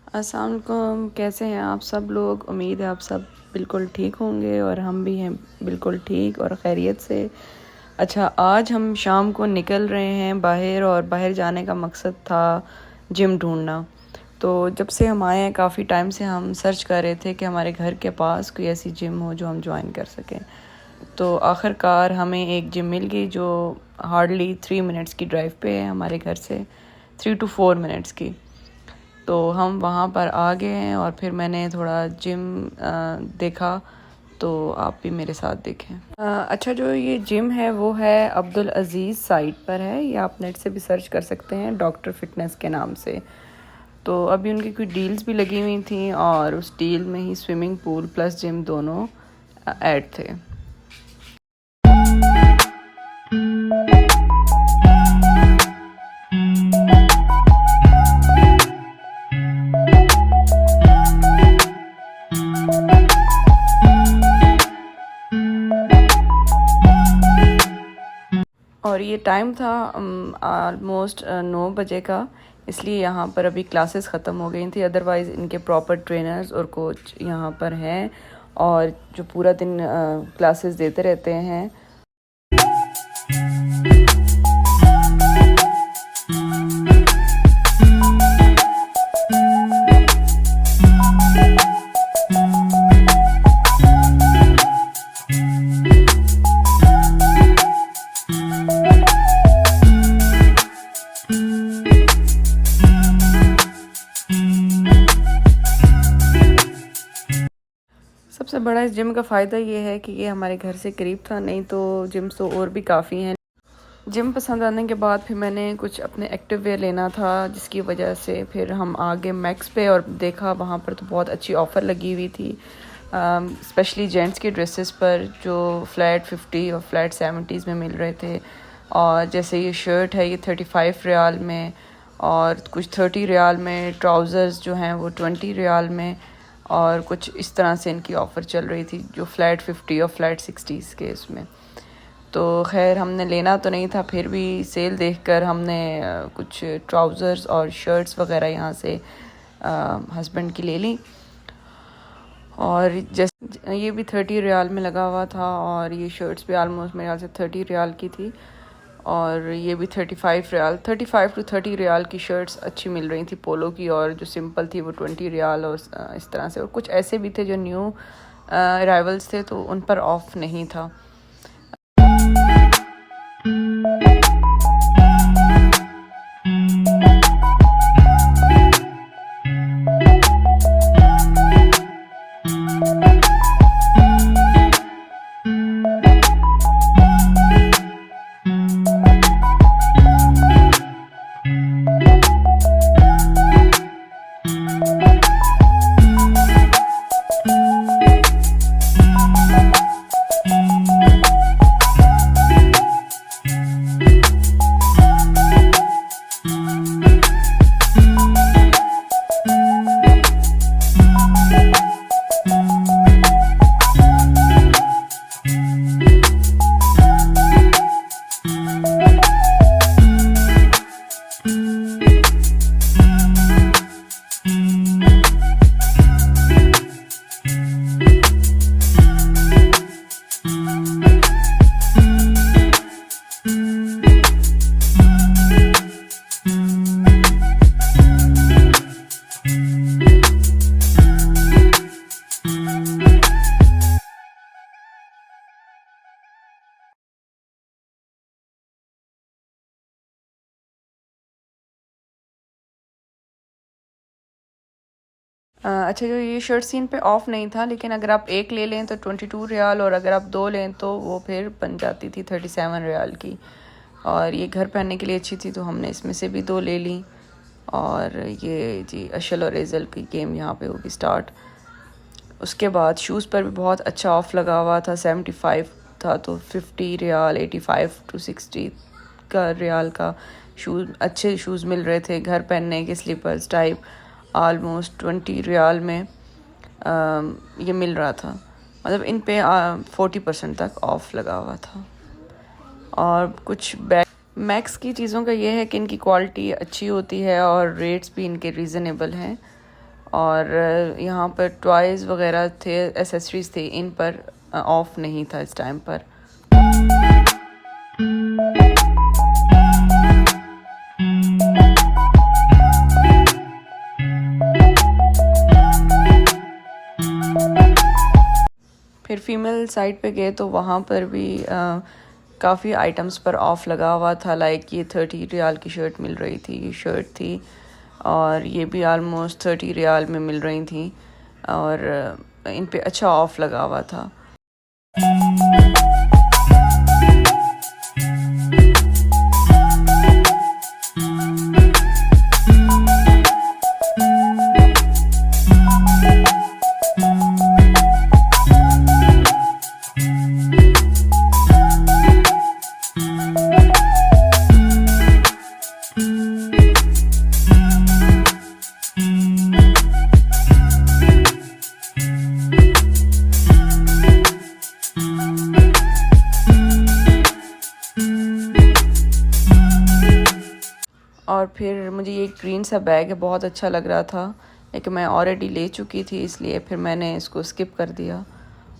अस्सलाम वालेकुम, कैसे हैं आप सब लोग। उम्मीद है आप सब बिल्कुल ठीक होंगे और हम भी हैं बिल्कुल ठीक और खैरियत से। अच्छा, आज हम शाम को निकल रहे हैं बाहर और बाहर जाने का मकसद था जिम ढूंढना। तो जब से हम आए हैं काफ़ी टाइम से हम सर्च कर रहे थे कि हमारे घर के पास कोई ऐसी जिम हो जो हम ज्वाइन कर सकें। तो आखिरकार हमें एक जिम मिल गई जो हार्डली 3 मिनट्स की ड्राइव पे है हमारे घर से, 3 to 4 मिनट्स की। तो हम वहाँ पर आ गए हैं और फिर मैंने थोड़ा जिम देखा, तो आप भी मेरे साथ देखें। अच्छा, जो ये जिम है वो है अब्दुल अज़ीज़ साइट पर है, या आप नेट से भी सर्च कर सकते हैं डॉक्टर फिटनेस के नाम से। तो अभी उनकी कोई डील्स भी लगी हुई थी और उस डील में ही स्विमिंग पूल प्लस जिम दोनों ऐड थे। और ये टाइम था ऑलमोस्ट 9 बजे का, इसलिए यहाँ पर अभी क्लासेस ख़त्म हो गई थी। अदरवाइज़ इनके प्रॉपर ट्रेनर्स और कोच यहाँ पर हैं और जो पूरा दिन क्लासेस देते रहते हैं। सबसे बड़ा इस जिम का फ़ायदा ये है कि ये हमारे घर से करीब था, नहीं तो जिम्स तो और भी काफ़ी हैं। जिम पसंद आने के बाद फिर मैंने कुछ अपने एक्टिव वेयर लेना था, जिसकी वजह से फिर हम आ गए मैक्स पे और देखा वहाँ पर तो बहुत अच्छी ऑफ़र लगी हुई थी, स्पेशली जेंट्स के ड्रेसेस पर जो फ्लैट 50 और फ्लैट 70s में मिल रहे थे। और जैसे ये शर्ट है ये 35 रियाल में, और कुछ 30 रियाल में, ट्राउज़र्स जो हैं वो 20 रियाल में, और कुछ इस तरह से इनकी ऑफ़र चल रही थी जो फ्लैट 50 और फ्लैट 60s के इसमें। तो खैर हमने लेना तो नहीं था, फिर भी सेल देखकर हमने कुछ ट्राउज़र्स और शर्ट्स वगैरह यहाँ से हस्बैंड की ले ली। और जैसे ये भी 30 रियाल में लगा हुआ था, और ये शर्ट्स भी आलमोस्ट मेरे ख्याल से 30 रियाल की थी, और ये भी 35 रियाल, 35 to 30 रियाल की शर्ट्स अच्छी मिल रही थी पोलो की, और जो सिंपल थी वो 20 रियाल और इस तरह से। और कुछ ऐसे भी थे जो न्यू अराइवल्स थे तो उन पर ऑफ नहीं था। अच्छा, जो ये शर्ट सीन पे ऑफ़ नहीं था, लेकिन अगर आप एक ले लें तो 22 रियाल, और अगर आप दो लें तो वो फिर बन जाती थी 37 रियाल की। और ये घर पहनने के लिए अच्छी थी तो हमने इसमें से भी दो ले ली। और ये जी अशल और एज़ल की गेम यहाँ पे होगी स्टार्ट। उसके बाद शूज़ पर भी बहुत अच्छा ऑफ़ लगा हुआ था, 75 था तो 50 रियाल, 85 to 60 का रियाल का शूज़, अच्छे शूज़ मिल रहे थे घर पहनने के, स्लीपर्स टाइप, आलमोस्ट 20 रियाल में ये मिल रहा था। मतलब इन पे 40% तक ऑफ़ लगा हुआ था। और कुछ मैक्स की चीज़ों का ये है कि इनकी क्वालिटी अच्छी होती है और रेट्स भी इनके रीज़नेबल हैं। और यहाँ पर टॉयज़ वगैरह थे, एसेसरीज़ थे, इन पर ऑफ़ नहीं था इस टाइम पर। फिर फीमेल साइड पे गए तो वहाँ पर भी काफ़ी आइटम्स पर ऑफ़ लगा हुआ था। लाइक ये 30 रियाल की शर्ट मिल रही थी, ये शर्ट थी, और ये भी आलमोस्ट 30 रियाल में मिल रही थी, और इन पे अच्छा ऑफ़ लगा हुआ था। और फिर मुझे ये ग्रीन सा बैग है, बहुत अच्छा लग रहा था, लेकिन मैं ऑलरेडी ले चुकी थी, इसलिए फिर मैंने इसको स्किप कर दिया।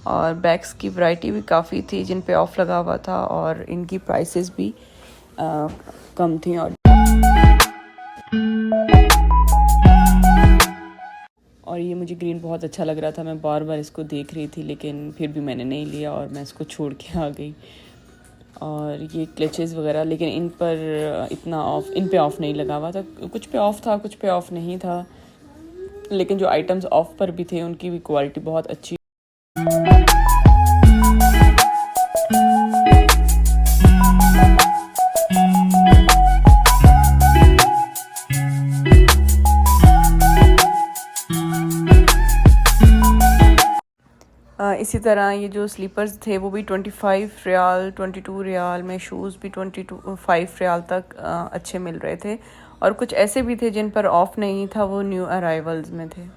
और बैग्स की वैरायटी भी काफ़ी थी जिन पे ऑफ़ लगा हुआ था, और इनकी प्राइसेस भी कम थी। और ये मुझे ग्रीन बहुत अच्छा लग रहा था, मैं बार बार इसको देख रही थी, लेकिन फिर भी मैंने नहीं लिया और मैं इसको छोड़ के आ गई। और ये क्लचेस वगैरह, लेकिन इन पर इतना ऑफ़, इन पे ऑफ़ नहीं लगा हुआ था, कुछ पे ऑफ़ था, कुछ पे ऑफ़ नहीं था, लेकिन जो आइटम्स ऑफ़ पर भी थे उनकी भी क्वालिटी बहुत अच्छी। इसी तरह ये जो स्लीपर्स थे वो भी 25 रियाल, 22 रियाल में, शूज़ भी 25 रियाल तक अच्छे मिल रहे थे। और कुछ ऐसे भी थे जिन पर ऑफ़ नहीं था, वो न्यू अराइवल्स में थे।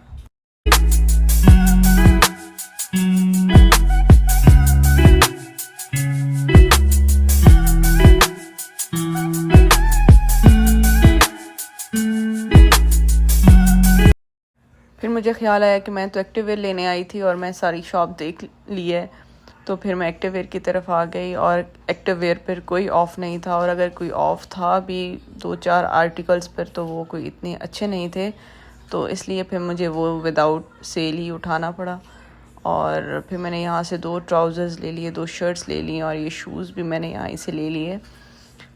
फिर मुझे ख्याल आया कि मैं तो एक्टिवेयर लेने आई थी और मैं सारी शॉप देख ली है, तो फिर मैं एक्टिवेयर की तरफ आ गई, और एक्टिवेयर पर कोई ऑफ़ नहीं था, और अगर कोई ऑफ़ था भी 2-4 आर्टिकल्स पर तो वो कोई इतने अच्छे नहीं थे, तो इसलिए फिर मुझे वो विदाउट सेल ही उठाना पड़ा। और फिर मैंने यहाँ से 2 ट्राउज़र्स ले लिए, 2 शर्ट्स ले ली, और ये शूज़ भी मैंने यहाँ से ले लिए।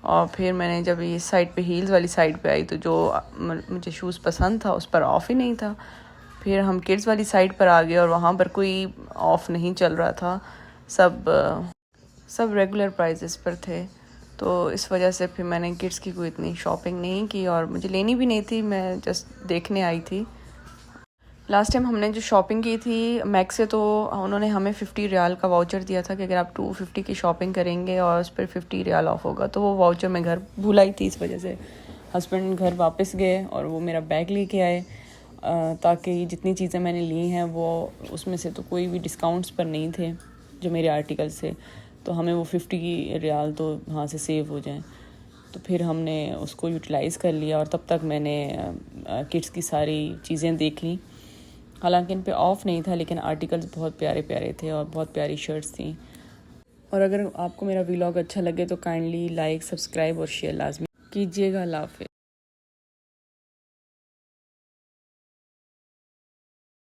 और फिर मैंने जब ये साइड पे, हील्स वाली साइड पे आई, तो जो मुझे शूज़ पसंद था उस पर ऑफ़ ही नहीं था। फिर हम किड्स वाली साइड पर आ गए और वहाँ पर कोई ऑफ़ नहीं चल रहा था, सब रेगुलर प्राइसेस पर थे। तो इस वजह से फिर मैंने किड्स की कोई इतनी शॉपिंग नहीं की, और मुझे लेनी भी नहीं थी, मैं जस्ट देखने आई थी। लास्ट टाइम हमने जो शॉपिंग की थी मैक्स से, तो उन्होंने हमें 50 रियाल का वाउचर दिया था कि अगर आप 250 की शॉपिंग करेंगे और उस पर 50 रियाल ऑफ होगा, तो वो वाउचर मैं घर भूल आई थी। इस वजह से हस्बैंड घर वापस गए और वो मेरा बैग लेके आए, ताकि जितनी चीज़ें मैंने ली हैं वो उसमें से तो कोई भी डिस्काउंट्स पर नहीं थे जो मेरे आर्टिकल से, तो हमें वो 50 रियाल तो वहाँ से सेव हो जाएं। तो फिर हमने उसको यूटिलाइज़ कर लिया, और तब तक मैंने किड्स की सारी चीज़ें देख ली। हालांकि इन पे ऑफ़ नहीं था, लेकिन आर्टिकल्स बहुत प्यारे प्यारे थे और बहुत प्यारी शर्ट्स थी। और अगर आपको मेरा व्लॉग अच्छा लगे तो काइंडली लाइक, सब्सक्राइब और शेयर लाजमी कीजिएगा। अल्लाह हाफ़िज़।